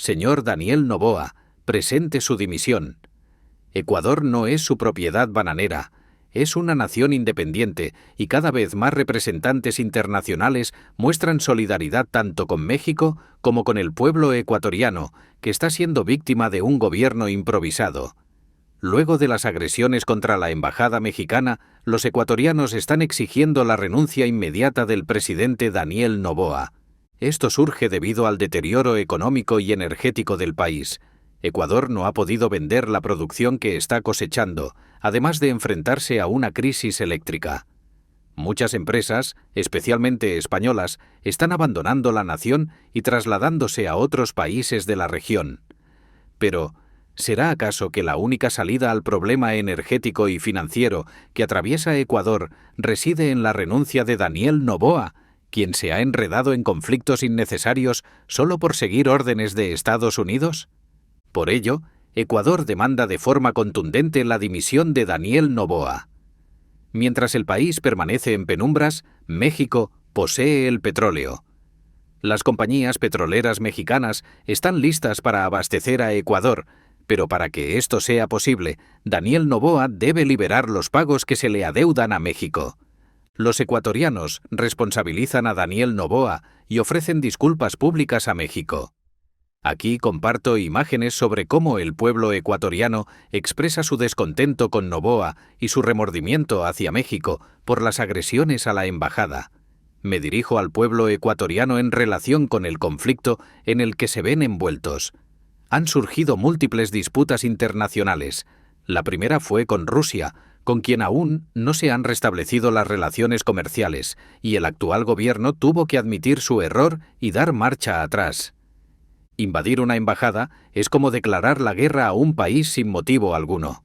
Señor Daniel Noboa, presente su dimisión. Ecuador no es su propiedad bananera, es una nación independiente y cada vez más representantes internacionales muestran solidaridad tanto con México como con el pueblo ecuatoriano, que está siendo víctima de un gobierno improvisado. Luego de las agresiones contra la embajada mexicana, los ecuatorianos están exigiendo la renuncia inmediata del presidente Daniel Noboa. Esto surge debido al deterioro económico y energético del país. Ecuador no ha podido vender la producción que está cosechando, además de enfrentarse a una crisis eléctrica. Muchas empresas, especialmente españolas, están abandonando la nación y trasladándose a otros países de la región. Pero, ¿será acaso que la única salida al problema energético y financiero que atraviesa Ecuador reside en la renuncia de Daniel Noboa, quien se ha enredado en conflictos innecesarios solo por seguir órdenes de Estados Unidos? Por ello, Ecuador demanda de forma contundente la dimisión de Daniel Noboa. Mientras el país permanece en penumbras, México posee el petróleo. Las compañías petroleras mexicanas están listas para abastecer a Ecuador, pero para que esto sea posible, Daniel Noboa debe liberar los pagos que se le adeudan a México. Los ecuatorianos responsabilizan a Daniel Noboa y ofrecen disculpas públicas a México. Aquí comparto imágenes sobre cómo el pueblo ecuatoriano expresa su descontento con Noboa y su remordimiento hacia México por las agresiones a la embajada. Me dirijo al pueblo ecuatoriano en relación con el conflicto en el que se ven envueltos. Han surgido múltiples disputas internacionales. La primera fue con Rusia, con quien aún no se han restablecido las relaciones comerciales, y el actual gobierno tuvo que admitir su error y dar marcha atrás. Invadir una embajada es como declarar la guerra a un país sin motivo alguno.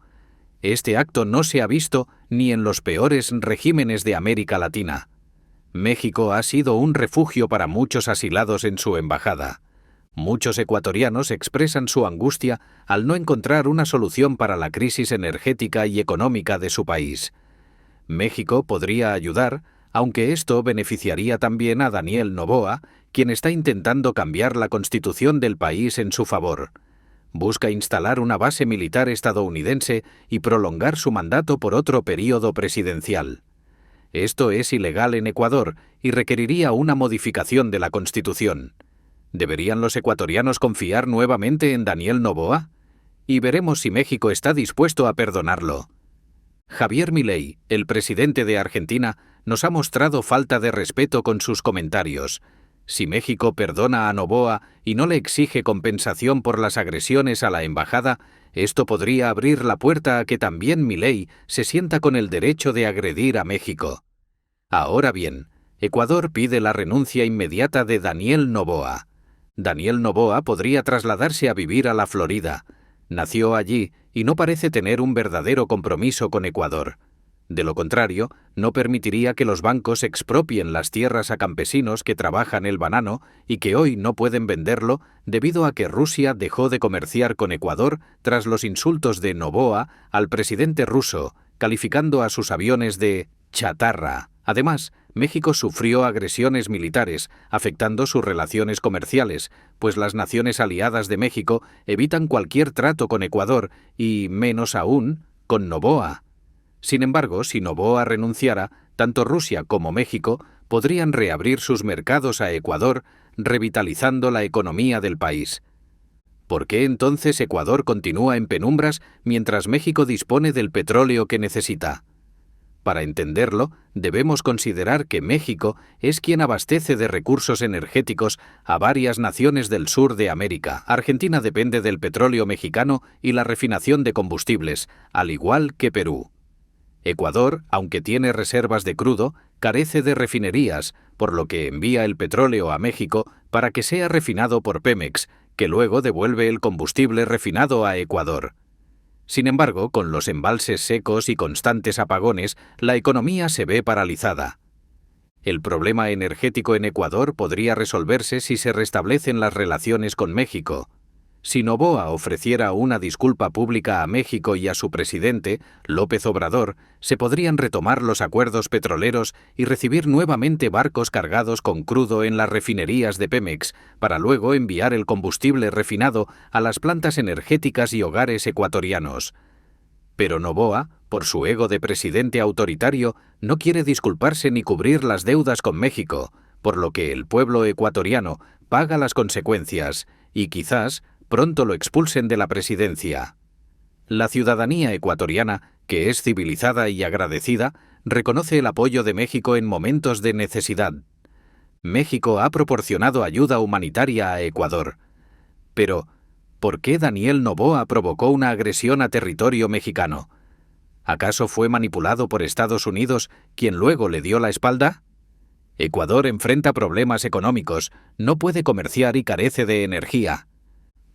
Este acto no se ha visto ni en los peores regímenes de América Latina. México ha sido un refugio para muchos asilados en su embajada. Muchos ecuatorianos expresan su angustia al no encontrar una solución para la crisis energética y económica de su país. México podría ayudar, aunque esto beneficiaría también a Daniel Noboa, quien está intentando cambiar la constitución del país en su favor. Busca instalar una base militar estadounidense y prolongar su mandato por otro período presidencial. Esto es ilegal en Ecuador y requeriría una modificación de la Constitución. ¿Deberían los ecuatorianos confiar nuevamente en Daniel Noboa? Y veremos si México está dispuesto a perdonarlo. Javier Milei, el presidente de Argentina, nos ha mostrado falta de respeto con sus comentarios. Si México perdona a Noboa y no le exige compensación por las agresiones a la embajada, esto podría abrir la puerta a que también Milei se sienta con el derecho de agredir a México. Ahora bien, Ecuador pide la renuncia inmediata de Daniel Noboa. Daniel Noboa podría trasladarse a vivir a la Florida. Nació allí y no parece tener un verdadero compromiso con Ecuador. De lo contrario, no permitiría que los bancos expropien las tierras a campesinos que trabajan el banano y que hoy no pueden venderlo debido a que Rusia dejó de comerciar con Ecuador tras los insultos de Noboa al presidente ruso, calificando a sus aviones de chatarra. Además, México sufrió agresiones militares, afectando sus relaciones comerciales, pues las naciones aliadas de México evitan cualquier trato con Ecuador y, menos aún, con Noboa. Sin embargo, si Noboa renunciara, tanto Rusia como México podrían reabrir sus mercados a Ecuador, revitalizando la economía del país. ¿Por qué entonces Ecuador continúa en penumbras mientras México dispone del petróleo que necesita? Para entenderlo, debemos considerar que México es quien abastece de recursos energéticos a varias naciones del sur de América. Argentina depende del petróleo mexicano y la refinación de combustibles, al igual que Perú. Ecuador, aunque tiene reservas de crudo, carece de refinerías, por lo que envía el petróleo a México para que sea refinado por Pemex, que luego devuelve el combustible refinado a Ecuador. Sin embargo, con los embalses secos y constantes apagones, la economía se ve paralizada. El problema energético en Ecuador podría resolverse si se restablecen las relaciones con México. Si Noboa ofreciera una disculpa pública a México y a su presidente, López Obrador, se podrían retomar los acuerdos petroleros y recibir nuevamente barcos cargados con crudo en las refinerías de Pemex, para luego enviar el combustible refinado a las plantas energéticas y hogares ecuatorianos. Pero Noboa, por su ego de presidente autoritario, no quiere disculparse ni cubrir las deudas con México, por lo que el pueblo ecuatoriano paga las consecuencias y quizás pronto lo expulsen de la presidencia. La ciudadanía ecuatoriana, que es civilizada y agradecida, reconoce el apoyo de México en momentos de necesidad. México ha proporcionado ayuda humanitaria a Ecuador. Pero, ¿por qué Daniel Noboa provocó una agresión a territorio mexicano? ¿Acaso fue manipulado por Estados Unidos, quien luego le dio la espalda? Ecuador enfrenta problemas económicos, no puede comerciar y carece de energía.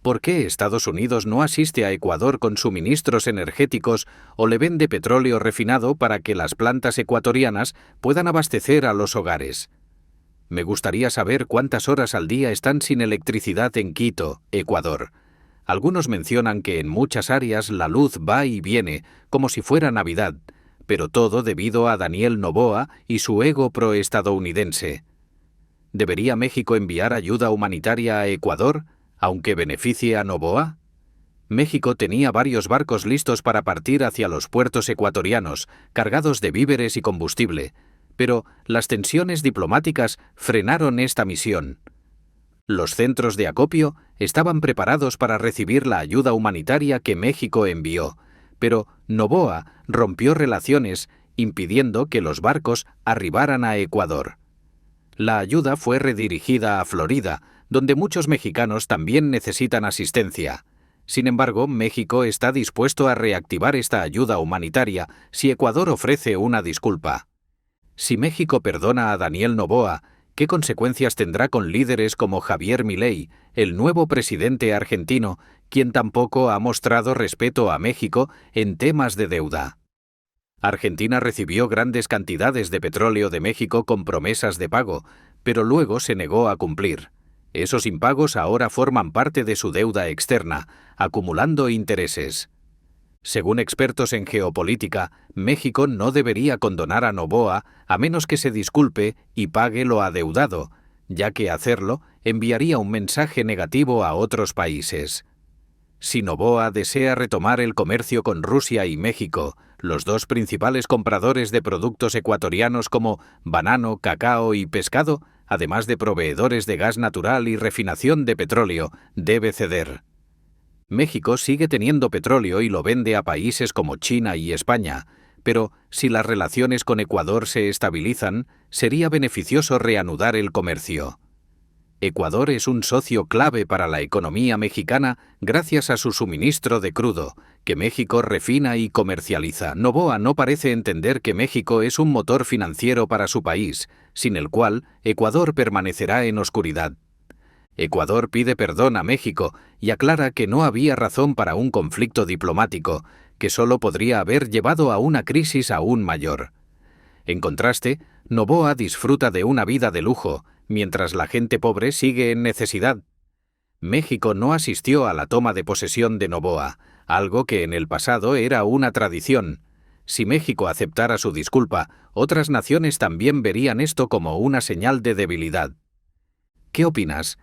¿Por qué Estados Unidos no asiste a Ecuador con suministros energéticos o le vende petróleo refinado para que las plantas ecuatorianas puedan abastecer a los hogares? Me gustaría saber cuántas horas al día están sin electricidad en Quito, Ecuador. Algunos mencionan que en muchas áreas la luz va y viene, como si fuera Navidad, pero todo debido a Daniel Noboa y su ego proestadounidense. ¿Debería México enviar ayuda humanitaria a Ecuador, aunque beneficie a Noboa? México tenía varios barcos listos para partir hacia los puertos ecuatorianos, cargados de víveres y combustible, pero las tensiones diplomáticas frenaron esta misión. Los centros de acopio estaban preparados para recibir la ayuda humanitaria que México envió, pero Noboa rompió relaciones, impidiendo que los barcos arribaran a Ecuador. La ayuda fue redirigida a Florida, donde muchos mexicanos también necesitan asistencia. Sin embargo, México está dispuesto a reactivar esta ayuda humanitaria si Ecuador ofrece una disculpa. Si México perdona a Daniel Noboa, ¿qué consecuencias tendrá con líderes como Javier Milei, el nuevo presidente argentino, quien tampoco ha mostrado respeto a México en temas de deuda? Argentina recibió grandes cantidades de petróleo de México con promesas de pago, pero luego se negó a cumplir. Esos impagos ahora forman parte de su deuda externa, acumulando intereses. Según expertos en geopolítica, México no debería condonar a Noboa a menos que se disculpe y pague lo adeudado, ya que hacerlo enviaría un mensaje negativo a otros países. Si Noboa desea retomar el comercio con Rusia y México, los dos principales compradores de productos ecuatorianos como banano, cacao y pescado, además de proveedores de gas natural y refinación de petróleo, debe ceder. México sigue teniendo petróleo y lo vende a países como China y España, pero si las relaciones con Ecuador se estabilizan, sería beneficioso reanudar el comercio. Ecuador es un socio clave para la economía mexicana gracias a su suministro de crudo, que México refina y comercializa. Noboa no parece entender que México es un motor financiero para su país, sin el cual Ecuador permanecerá en oscuridad. Ecuador pide perdón a México y aclara que no había razón para un conflicto diplomático, que solo podría haber llevado a una crisis aún mayor. En contraste, Noboa disfruta de una vida de lujo, mientras la gente pobre sigue en necesidad. México no asistió a la toma de posesión de Noboa, algo que en el pasado era una tradición. Si México aceptara su disculpa, otras naciones también verían esto como una señal de debilidad. ¿Qué opinas?